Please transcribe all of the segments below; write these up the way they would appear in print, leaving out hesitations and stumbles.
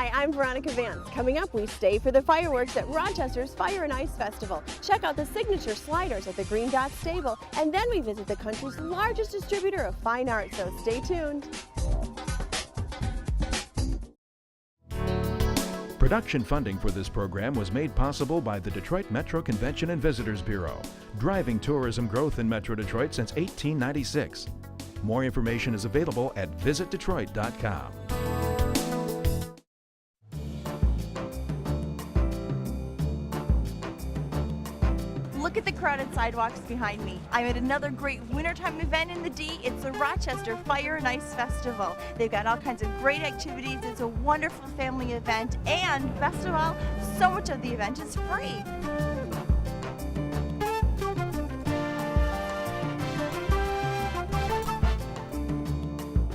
Hi, I'm Veronica Vance. Coming up, we stay for the fireworks at Rochester's Fire and Ice Festival. Check out the signature sliders at the Green Dot Stable, and then we visit the country's largest distributor of fine art, so stay tuned. Production funding for this program was made possible by the Detroit Metro Convention and Visitors Bureau, driving tourism growth in Metro Detroit since 1896. More information is available at visitdetroit.com. Look at the crowded sidewalks behind me. I'm at another great wintertime event in the D. It's the Rochester Fire and Ice Festival. They've got all kinds of great activities. It's a wonderful family event, and best of all, so much of the event is free.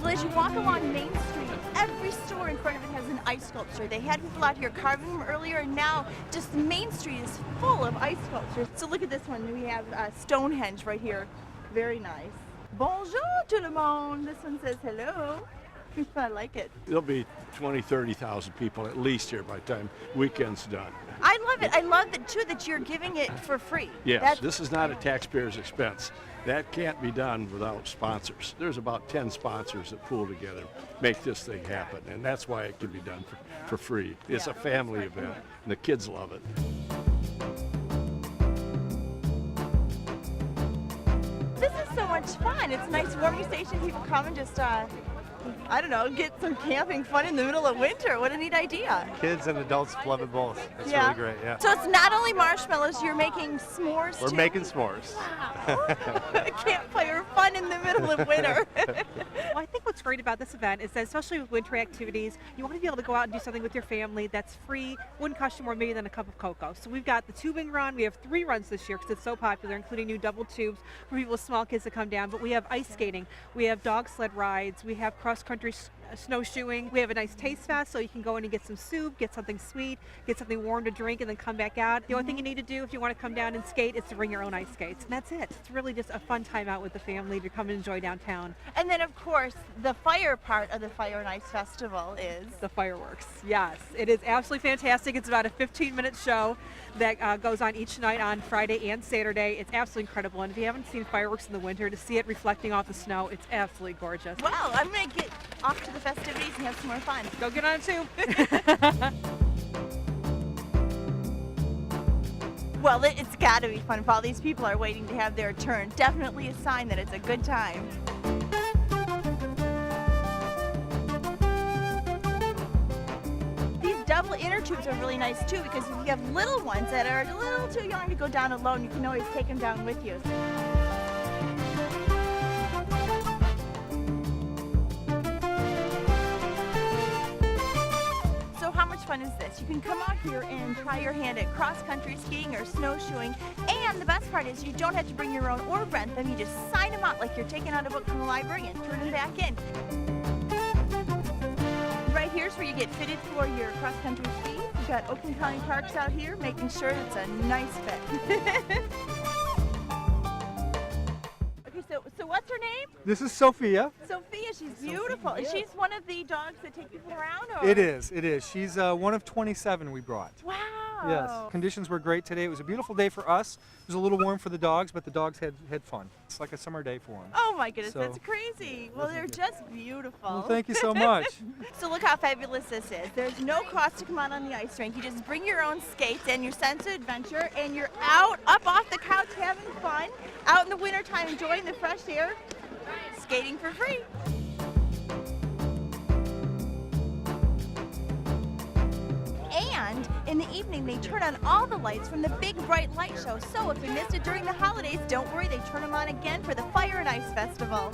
Well, as you walk along Main Street, every store in front of it has an ice sculpture. They had people out here carving them earlier, and now just Main Street is full of ice sculptures. So look at this one. We have Stonehenge right here. Very nice. Bonjour tout le monde. This one says hello. I like it. There'll be 20, 30,000 people at least here by the time weekend's done. I love it. I love it too that you're giving it for free. Yes, this is not a taxpayer's expense. That can't be done without sponsors. There's about 10 sponsors that pool together, make this thing happen, and that's why it can be done for free. It's a family event, and the kids love it. This is so much fun. It's a nice warming station. People come and just, I don't know, get some camping fun in the middle of winter. What a neat idea. Kids and adults love it both. It's really great, yeah. So it's not only marshmallows, you're making s'mores We're too? making s'mores. Wow. Campfire fun in the middle of winter. Well, I think what's great about this event is that, especially with winter activities, you want to be able to go out and do something with your family that's free, wouldn't cost you more maybe than a cup of cocoa. So we've got the tubing run. We have 3 runs this year because it's so popular, including new double tubes for people with small kids to come down. But we have ice skating. We have dog sled rides. We have cross-country snowshoeing. We have a nice taste fest, so you can go in and get some soup, get something sweet, get something warm to drink, and then come back out. The only thing you need to do if you want to come down and skate is to bring your own ice skates. And that's it. It's really just a fun time out with the family to come and enjoy downtown. And then, of course, the fire part of the Fire and Ice Festival is the fireworks. Yes, it is absolutely fantastic. It's about a 15-minute show that goes on each night on Friday and Saturday. It's absolutely incredible. And if you haven't seen fireworks in the winter, to see it reflecting off the snow, it's absolutely gorgeous. Wow, I'm going to get off to the festivities and have some more fun. Go get on it too. Well, it's got to be fun if all these people are waiting to have their turn. Definitely a sign that it's a good time. These double inner tubes are really nice too, because if you have little ones that are a little too young to go down alone, you can always take them down with you. Fun is this? You can come out here and try your hand at cross-country skiing or snowshoeing, and the best part is you don't have to bring your own or rent them. You just sign them out like you're taking out a book from the library and turn them back in. Right here's where you get fitted for your cross-country skis. You've got Oakland County Parks out here making sure it's a nice fit. So what's her name? This is Sophia. Sophia, she's beautiful. Sophia. She's one of the dogs that take people around? Or? It is. She's one of 27 we brought. Wow. Yes. Conditions were great today. It was a beautiful day for us. It was a little warm for the dogs, but the dogs had fun. It's like a summer day for them. Oh my goodness, that's crazy. Well, they're just beautiful. Well, thank you so much. So look how fabulous this is. There's no cost to come out on the ice rink. You just bring your own skates and your sense of adventure, and you're out, up off the couch having fun, out in the wintertime enjoying the fresh air, skating for free. And in the evening, they turn on all the lights from the big bright light show. So if you missed it during the holidays, don't worry, they turn them on again for the Fire and Ice Festival.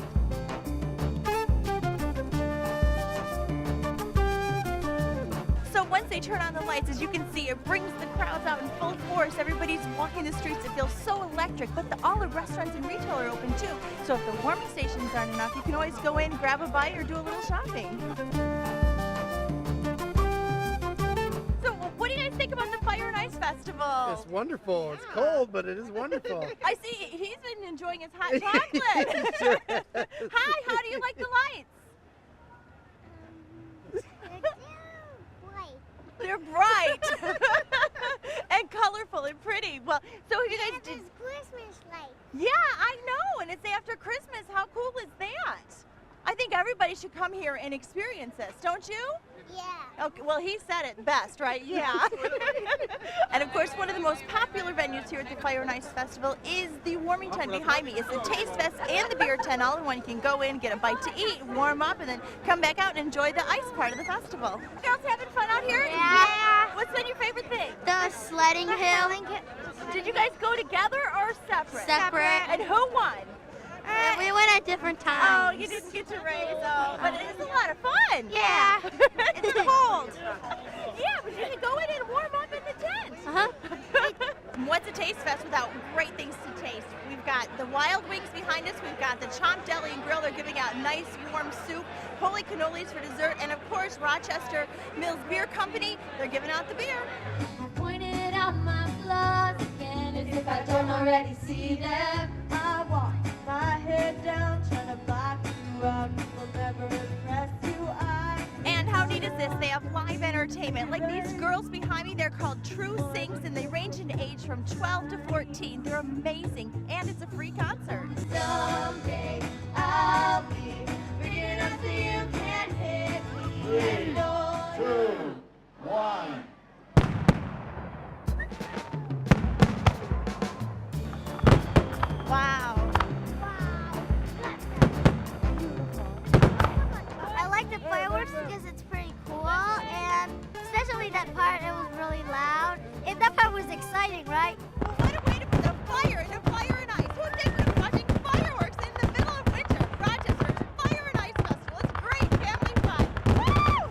So once they turn on the lights, as you can see, it brings the crowds out in full force. Everybody's walking the streets. It feels so electric, but all the restaurants and retail are open too. So if the warming stations aren't enough, you can always go in, grab a bite, or do a little shopping. What do you guys think about the Fire and Ice Festival? It's wonderful. It's cold, but it is wonderful. I see he's been enjoying his hot chocolate. Sure. Hi, how do you like the lights? everybody should come here and experience this, don't you? Yeah. Okay, well, he said it best, right? Yeah. And of course, one of the most popular venues here at the Fire and Ice Festival is the warming tent behind me. It's the Taste Fest and the beer tent all in one. You can go in, get a bite to eat, warm up, and then come back out and enjoy the ice part of the festival. Girls having fun out here? Yeah. What's been your favorite thing? The sledding hill. Did you guys go together or separate? Separate. And who won? We went at different Oh, times. you didn't get to race, oh, but it's a lot of fun. Yeah. It's cold. Yeah, but you can go in and warm up in the tent. What's a Taste Fest without great things to taste? We've got the wild wings behind us. We've got the Chomp Deli and Grill. They're giving out nice warm soup, holy cannolis for dessert, and of course Rochester Mills Beer Company. They're giving out the beer. Pointed out my flaws again, as if I don't already see them. I walk my head down, trying to block you out. Will never impress you. And how neat is this? They have live entertainment. Like these girls behind me, they're called True Sings, and they range in age from 12 to 14. They're amazing, and it's a free concert. Someday I'll be big enough so you can't hit me. 3, 2, 1. Wow. I like the fireworks because it's pretty cool, and especially that part, it was really loud. And that part was exciting, right? Well, what a way to put a fire in a fire and ice. Who thinks of watching fireworks in the middle of winter? Rochester's Fire and Ice Festival. It's great family fun. Woo!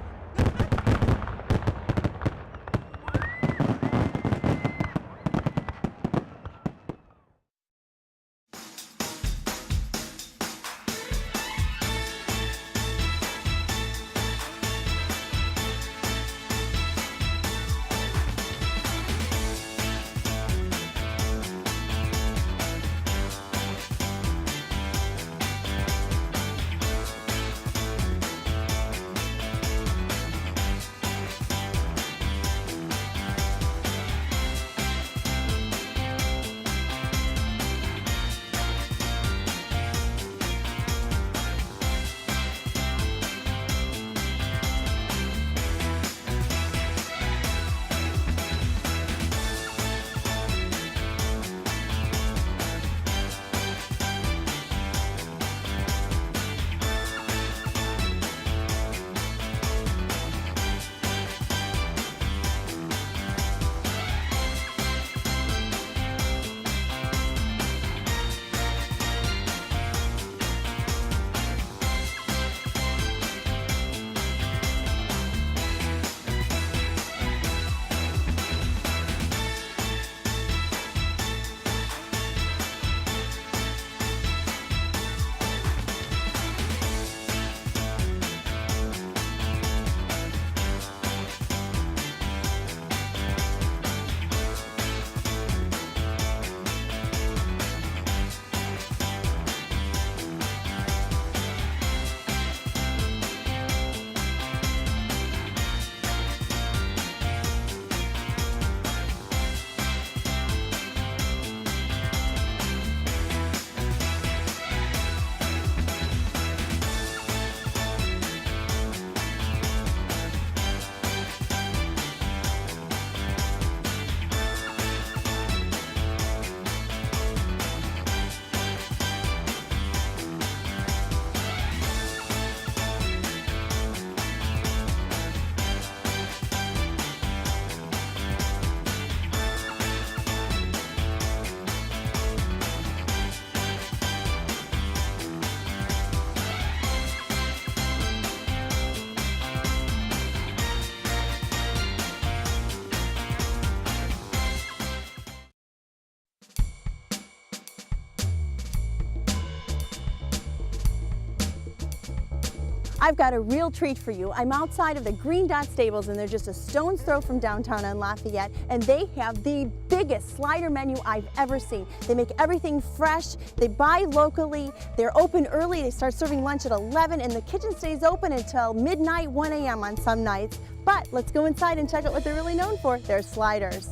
I've got a real treat for you. I'm outside of the Green Dot Stables, and they're just a stone's throw from downtown on Lafayette, and they have the biggest slider menu I've ever seen. They make everything fresh, they buy locally, they're open early, they start serving lunch at 11, and the kitchen stays open until midnight, 1 a.m. on some nights. But let's go inside and check out what they're really known for, their sliders.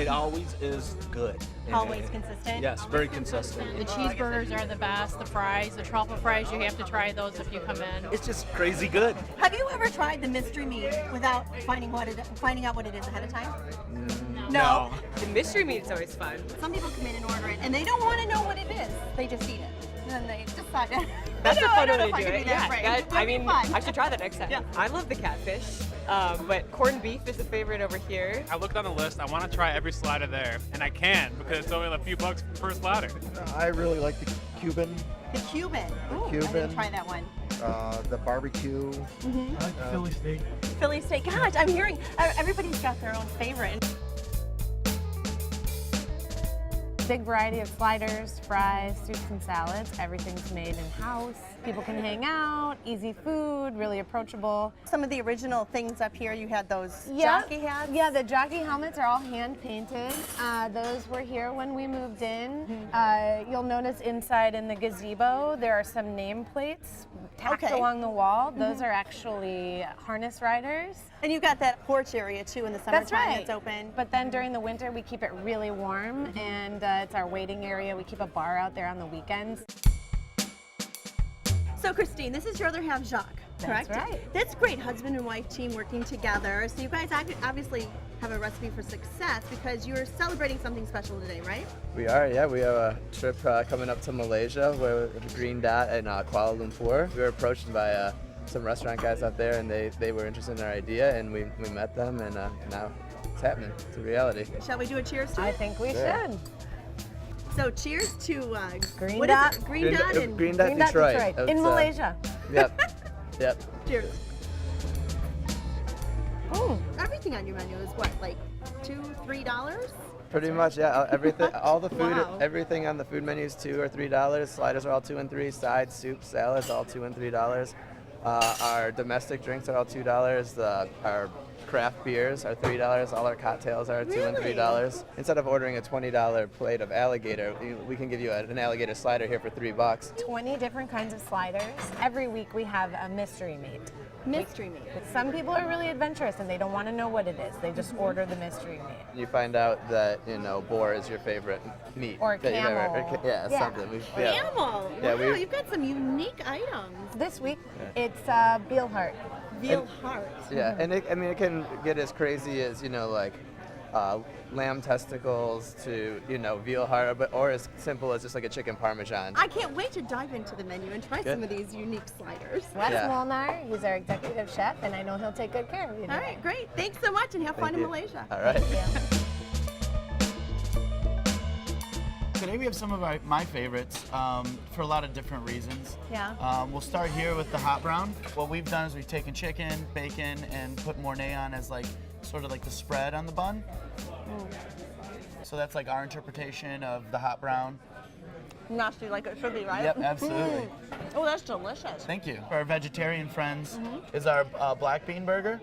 It always is good. And Always consistent? Yes, very consistent. The cheeseburgers are the best, the fries, the truffle fries, you have to try those if you come in. It's just crazy good. Have you ever tried the mystery meat without finding out what it is ahead of time? No. The mystery meat is always fun. Some people come in and order it, and they don't want to know what it is. They just eat it, and then they decide. That's a fun way to do I it. Yeah, I mean, I should try that next time. Yeah. I love the catfish, but corned beef is a favorite over here. I looked on the list. I want to try every slider there, and I can because it's only a few bucks per slider. I really like the Cuban. The Cuban. Ooh, I Cuban. didn't try that one. The barbecue. I like Philly steak. Philly steak. Gosh, I'm hearing everybody's got their own favorite. Big variety of sliders, fries, soups, and salads. Everything's made in-house. People can hang out, easy food, really approachable. Some of the original things up here, you had those Yep. jockey hats. Yeah, the jockey helmets are all hand painted. Those were here when we moved in. You'll notice inside in the gazebo, there are some nameplates tacked along the wall. Those are actually harness riders. And you've got that porch area too in the summertime. That's right. It's open. But then during the winter, we keep it really warm, and it's our waiting area. We keep a bar out there on the weekends. So Christine, this is your other half, Jacques, correct? That's right. That's great, husband and wife team working together. So you guys obviously have a recipe for success because you're celebrating something special today, right? We are, yeah. We have a trip coming up to Malaysia with the Green Dot in Kuala Lumpur. We were approached by some restaurant guys out there, and they were interested in our idea, and we met them, and now it's happening. It's a reality. Shall we do a cheers to it? I think we should. So cheers to Green Dot. Green Dot in Green Dot Detroit. In Malaysia. Yep. Yep. Cheers. Everything on your menu is what, like $2, $3? Pretty much, yeah. Everything, all the food, Wow. everything on the food menu is $2 or $3. Sliders are all $2 and $3. Sides, soup, salads, all $2 and $3. Our domestic drinks are all $2. Our craft beers are $3. All our cocktails are $2 and $3. Instead of ordering a $20 plate of alligator, we can give you an alligator slider here for $3. 20 different kinds of sliders. Every week we have a mystery meat. Mystery meat. Some people are really adventurous and they don't want to know what it is. They just order the mystery meat. You find out that boar is your favorite meat. Or that you've ever- camel. yeah, Yeah. something. Animal. Yeah, wow, you've got some unique items. This week it's veal heart. Veal heart. Yeah, and it can get as crazy as lamb testicles to veal heart, or as simple as just like a chicken parmesan. I can't wait to dive into the menu and try some of these unique sliders. Wes Molnar, he's our executive chef, and I know he'll take good care of you. All right, great. Thanks so much, and have fun in Malaysia. All right. Today we have some of my favorites for a lot of different reasons. Yeah. We'll start here with the hot brown. What we've done is we've taken chicken, bacon, and put Mornay on as sort of like the spread on the bun. So that's like our interpretation of the hot brown. Nasty like it should be, right? Yep, absolutely. Oh, that's delicious. Thank you. For our vegetarian friends is our black bean burger.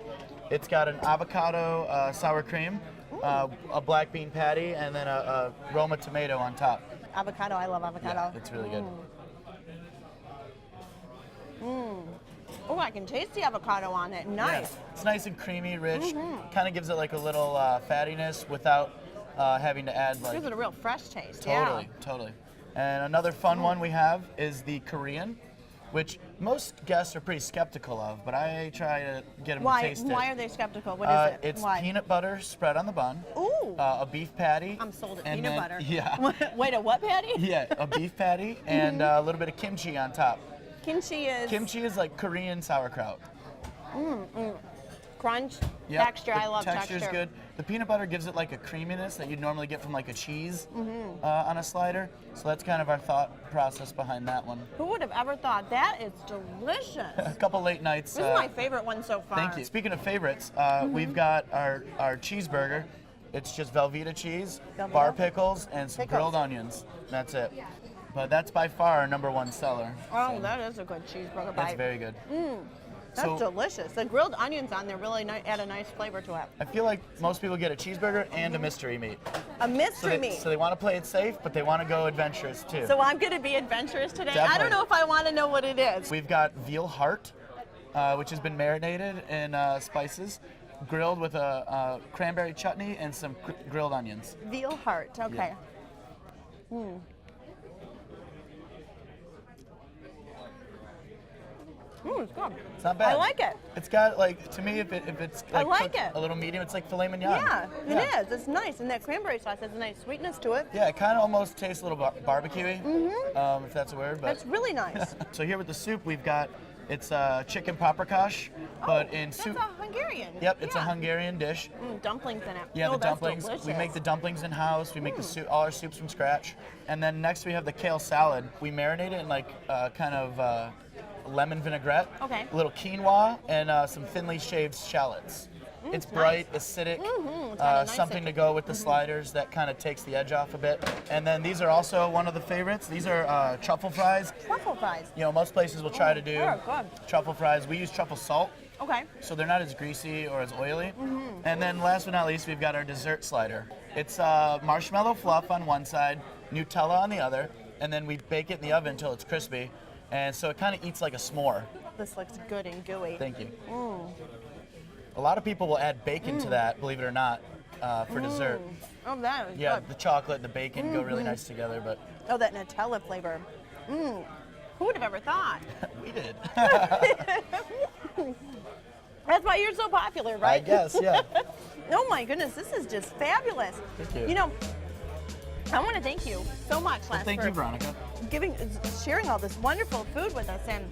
It's got an avocado sour cream, a black bean patty, and then a Roma tomato on top. Avocado, I love avocado. Yeah, it's really good. Oh, I can taste the avocado on it. Nice. Yeah. It's nice and creamy, rich. Kind of gives it like a little fattiness without having to add Gives it a real fresh taste. Totally, totally. And another fun one we have is the Korean, which most guests are pretty skeptical of, but I try to get them to taste it. Why are they skeptical? What is it? It's Why? peanut butter spread on the bun. Ooh. A beef patty. I'm sold at and peanut then- butter. Yeah. Wait, a what patty? Yeah, a beef patty and a little bit of kimchi on top. Kimchi is? Kimchi is like Korean sauerkraut. Crunch, Yep, texture. the I love texture's texture. good. The peanut butter gives it like a creaminess that you'd normally get from like a cheese on a slider. So that's kind of our thought process behind that one. Who would have ever thought? That is delicious. A couple late nights. This is my favorite one so far. Thank you. Speaking of favorites, we've got our cheeseburger. It's just Velveeta cheese, bar pickles, and some grilled onions. That's it. But that's by far our #1 seller. Oh, So that is a good cheeseburger that's bite. very good. That's So- delicious. The grilled onions on there really add a nice flavor to it. I feel like most people get a cheeseburger and a mystery meat. A mystery meat. So they want to play it safe, but they want to go adventurous too. So I'm going to be adventurous today. I Definitely. don't know if I want to know what it is. We've got veal heart, which has been marinated in spices grilled with a cranberry chutney and some grilled onions. Veal heart. Okay. It's good. It's not bad. I like it. It's got like, to me, if it's I like like cooked it. a little medium, it's like filet mignon. Yeah, it is. It's nice, and that cranberry sauce has a nice sweetness to it. Yeah, it kind of almost tastes a little barbecue-y, if that's a word. But That's really nice. so here with the soup, we've got it's chicken paprikash, but in soup. That's a Hungarian. Yep, it's a Hungarian dish. Dumplings in it. Yeah, oh, the that's dumplings. Delicious. We make the dumplings in house. We make the soup, all our soups from scratch. And then next we have the kale salad. We marinate it in like kind of lemon vinaigrette. Okay. A little quinoa and some thinly shaved shallots. It's bright, acidic, something to go with the sliders that kind of takes the edge off a bit. And then these are also one of the favorites. These are truffle fries. Truffle fries. You know, most places will try to do They're good. truffle fries. We use truffle salt. Okay. So they're not as greasy or as oily. And then last but not least, we've got our dessert slider. It's marshmallow fluff on one side, Nutella on the other, and then we bake it in the oven until it's crispy. And so it kind of eats like a s'more. This looks good and gooey. Thank you. A lot of people will add bacon to that, believe it or not, for dessert. Oh, that is Yeah, good. the chocolate and the bacon go really nice together, but Oh, that Nutella flavor. Who would have ever thought? we did. That's why you're so popular, right? I guess, yeah. Oh my goodness, this is just fabulous. Thank you. You know, I want to thank you so much, Les, Thank for you, Veronica. sharing all this wonderful food with us. And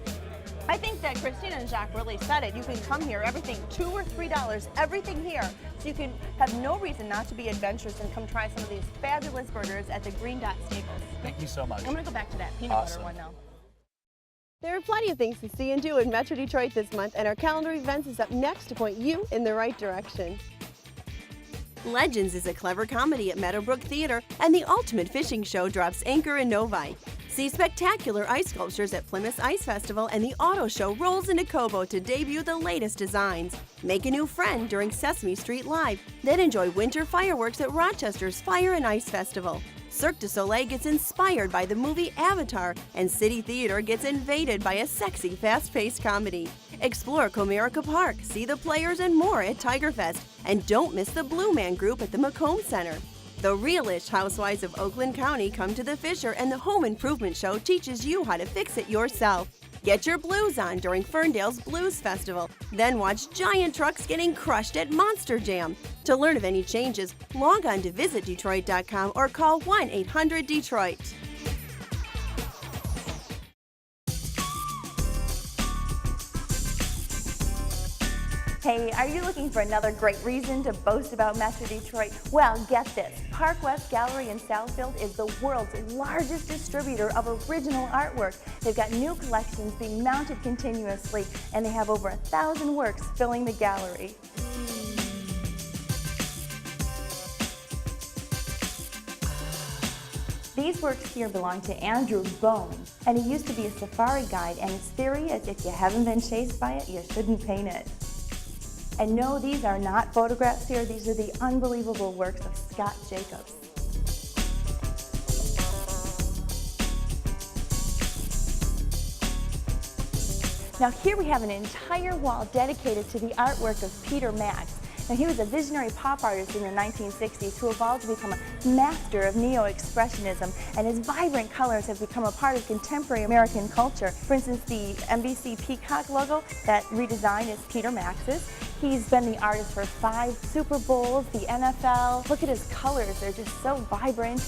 I think that Christina and Jacques really said it. You can come here, everything $2 or $3, everything here. So you can have no reason not to be adventurous and come try some of these fabulous burgers at the Green Dot Stables. Thank you so much. I'm going to go back to that peanut butter one now. There are plenty of things to see and do in Metro Detroit this month, and our calendar of events is up next to point you in the right direction. Legends is a clever comedy at Meadowbrook Theater, and the Ultimate Fishing Show drops anchor in Novi. See spectacular ice sculptures at Plymouth Ice Festival, and the Auto Show rolls into Cobo to debut the latest designs. Make a new friend during Sesame Street Live, then enjoy winter fireworks at Rochester's Fire and Ice Festival. Cirque du Soleil gets inspired by the movie Avatar, and City Theater gets invaded by a sexy, fast-paced comedy. Explore Comerica Park, see the players and more at Tigerfest, and don't miss the Blue Man Group at the Macomb Center. The real-ish housewives of Oakland County come to the Fisher, and the Home Improvement Show teaches you how to fix it yourself. Get your blues on during Ferndale's Blues Festival. Then watch giant trucks getting crushed at Monster Jam. To learn of any changes, log on to visitdetroit.com or call 1-800-DETROIT. Hey, are you looking for another great reason to boast about Metro Detroit? Well, get this. Park West Gallery in Southfield is the world's largest distributor of original artwork. They've got new collections being mounted continuously, and they have over 1,000 works filling the gallery. These works here belong to Andrew Bone, and he used to be a safari guide, and his theory is if you haven't been chased by it, you shouldn't paint it. And no, these are not photographs here. These are the unbelievable works of Scott Jacobs. Now here we have an entire wall dedicated to the artwork of Peter Max. Now he was a visionary pop artist in the 1960s who evolved to become a master of neo-expressionism, and his vibrant colors have become a part of contemporary American culture. For instance, the NBC Peacock logo, that redesign is Peter Max's. He's been the artist for 5 Super Bowls, the NFL. Look at his colors, they're just so vibrant.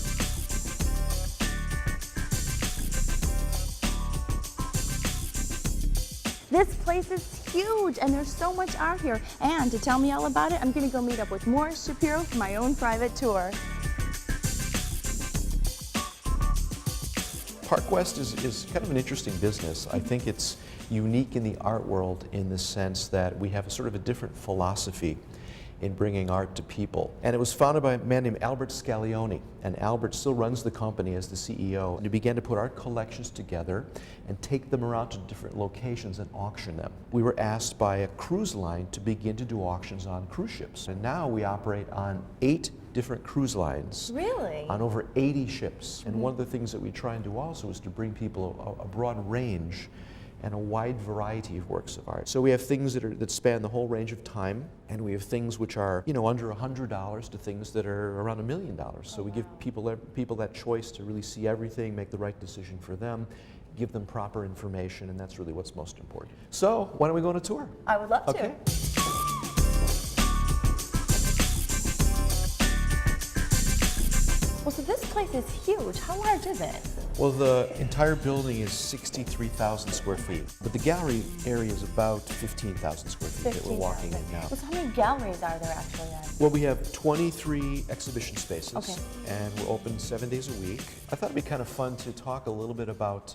This place is huge, and there's so much art here. And to tell me all about it, I'm going to go meet up with Morris Shapiro for my own private tour. Park West is kind of an interesting business. I think it's unique in the art world in the sense that we have a sort of a different philosophy in bringing art to people. And it was founded by a man named Albert Scaglione, and Albert still runs the company as the CEO. And he began to put art collections together and take them around to different locations and auction them. We were asked by a cruise line to begin to do auctions on cruise ships. And now we operate on 8 different cruise lines. Really? On over 80 ships. And one of the things that we try and do also is to bring people a broad range and a wide variety of works of art. So we have things that span the whole range of time, and we have things which are, you know, under $100 to things that are around $1 million. So we give people that choice to really see everything, make the right decision for them, give them proper information, and that's really what's most important. So why don't we go on a tour? I would love Okay. to. Well, so this place is huge. How large is it? Well, the entire building is 63,000 square feet, but the gallery area is about 15,000 square feet that we're walking in now. Well, so how many galleries are there actually then? Well, we have 23 exhibition spaces, Okay. and we're open 7 days a week. I thought it'd be kind of fun to talk a little bit about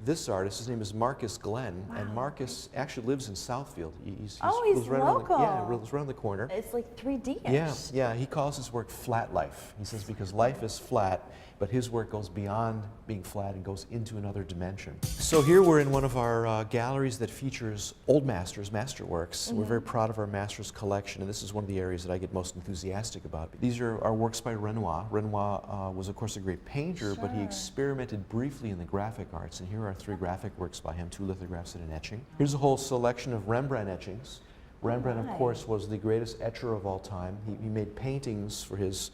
this artist. His name is Marcus Glenn, and Marcus actually lives in Southfield. He's he's right local. lives right on the corner. It's like 3D-ish. Yeah, yeah. He calls his work flat life. He says because life is flat, but his work goes beyond being flat and goes into another dimension. So here we're in one of our galleries that features old masters, masterworks. We're very proud of our masters collection, and this is one of the areas that I get most enthusiastic about. These are our works by Renoir. Renoir was, of course, a great painter, but he experimented briefly in the graphic arts, and here are 3 graphic works by him, 2 lithographs and an etching. Here's a whole selection of Rembrandt etchings. Rembrandt, of course, was the greatest etcher of all time. He made paintings for his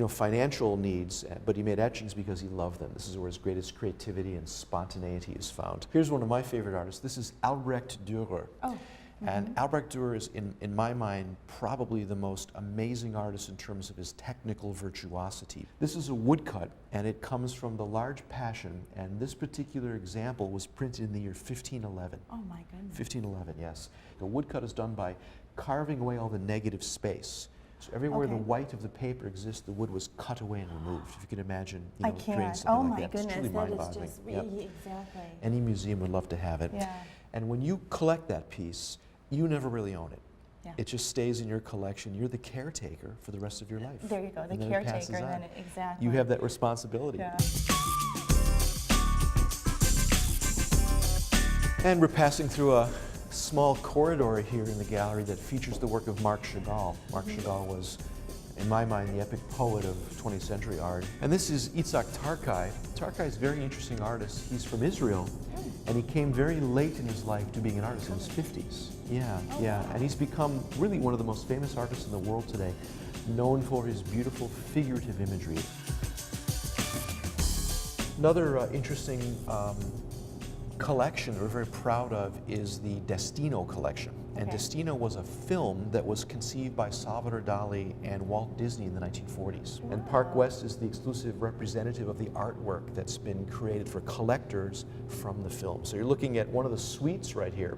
financial needs, but he made etchings because he loved them. This is where his greatest creativity and spontaneity is found. Here's one of my favorite artists. This is Albrecht Dürer. And Albrecht Dürer is, in my mind, probably the most amazing artist in terms of his technical virtuosity. This is a woodcut, and it comes from the Large Passion, and this particular example was printed in the year 1511. Oh my goodness. 1511, yes. The woodcut is done by carving away all the negative space. So everywhere the white of the paper exists, the wood was cut away and removed. If you can imagine, I creating can't. something Oh like my that. It's goodness, truly that is mind-boggling. just Yep. exactly. Any museum would love to have it. Yeah. And when you collect that piece, you never really own it. Yeah. It just stays in your collection. You're the caretaker for the rest of your life. There you go, the And then it caretaker. passes on. Then exactly. You have that responsibility. Yeah. And we're passing through a small corridor here in the gallery that features the work of Marc Chagall. Marc Chagall was, in my mind, the epic poet of 20th century art. And this is Itzhak Tarkai. Tarkai is a very interesting artist. He's from Israel, and he came very late in his life to being an artist in his 50s. Yeah, yeah. And he's become really one of the most famous artists in the world today, known for his beautiful figurative imagery. Another interesting collection we're very proud of is the Destino collection. And Destino was a film that was conceived by Salvador Dali and Walt Disney in the 1940s. And Park West is the exclusive representative of the artwork that's been created for collectors from the film. So you're looking at one of the suites right here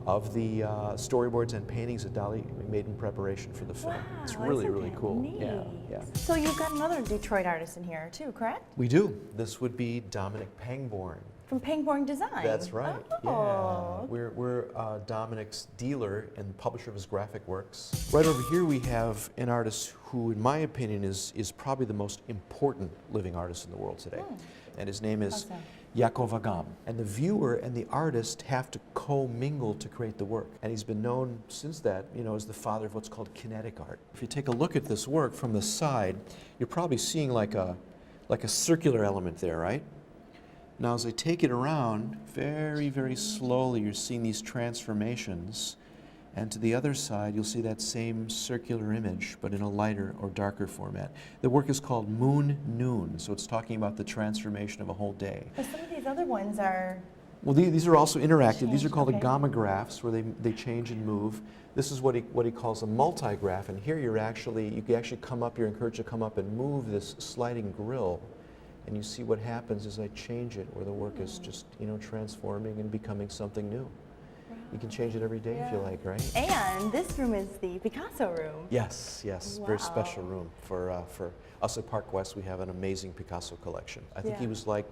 of the storyboards and paintings that Dali made in preparation for the film. It's really, really cool. Neat. Yeah, yeah. So you've got another Detroit artist in here too, correct? We do. This would be Dominic Pangborn. From Pangborn Design. That's right. Oh. Yeah. We're Dominic's dealer and publisher of his graphic works. Right over here we have an artist who, in my opinion, is probably the most important living artist in the world today. And his name is Yaakov Agam. And the viewer and the artist have to co-mingle to create the work. And he's been known since that, as the father of what's called kinetic art. If you take a look at this work from the side, you're probably seeing like a circular element there, right? Now, as I take it around, very, very slowly, you're seeing these transformations. And to the other side, you'll see that same circular image, but in a lighter or darker format. The work is called Moon Noon, so it's talking about the transformation of a whole day. But some of these other ones are... Well, these are also interactive. These are called agamographs, where they change and move. This is what he calls a multigraph, and here you can actually come up, you're encouraged to come up and move this sliding grill. And you see what happens as I change it, where the work is just, transforming and becoming something new. You can change it every day if you like, right? And this room is the Picasso room. Yes, yes, very special room. For us at Park West, we have an amazing Picasso collection. I think he was like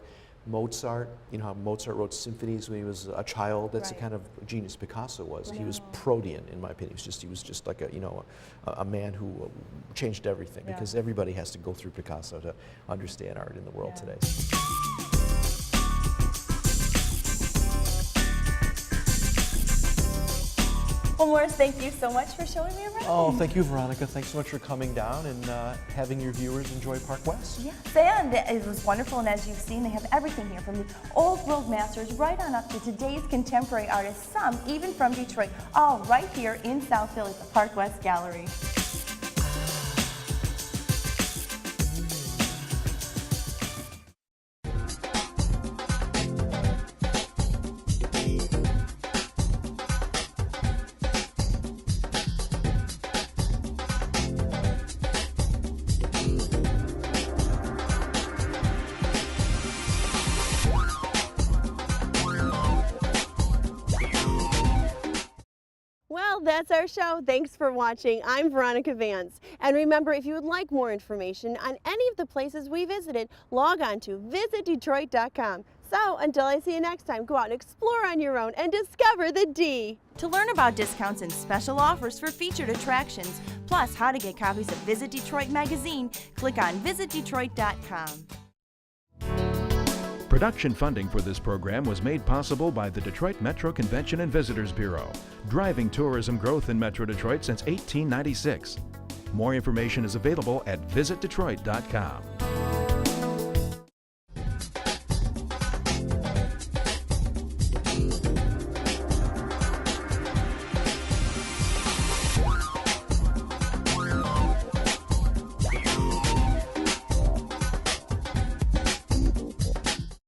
Mozart. You know how Mozart wrote symphonies when he was a child? That's the kind of genius Picasso was. He was protean, in my opinion. He was just like a man who changed everything, because everybody has to go through Picasso to understand art in the world today. Well, Morris, thank you so much for showing me around. Oh, thank you, Veronica. Thanks so much for coming down and having your viewers enjoy Park West. Yes, and it was wonderful, and as you've seen, they have everything here from the old world masters right on up to today's contemporary artists, some even from Detroit, all right here in South Philly at the Park West Gallery. Well, that's our show. Thanks for watching. I'm Veronica Vance. And remember, if you would like more information on any of the places we visited, log on to visitdetroit.com. So until I see you next time, go out and explore on your own and discover the D. To learn about discounts and special offers for featured attractions, plus how to get copies of Visit Detroit magazine, click on visitdetroit.com. Production funding for this program was made possible by the Detroit Metro Convention and Visitors Bureau, driving tourism growth in Metro Detroit since 1896. More information is available at visitdetroit.com.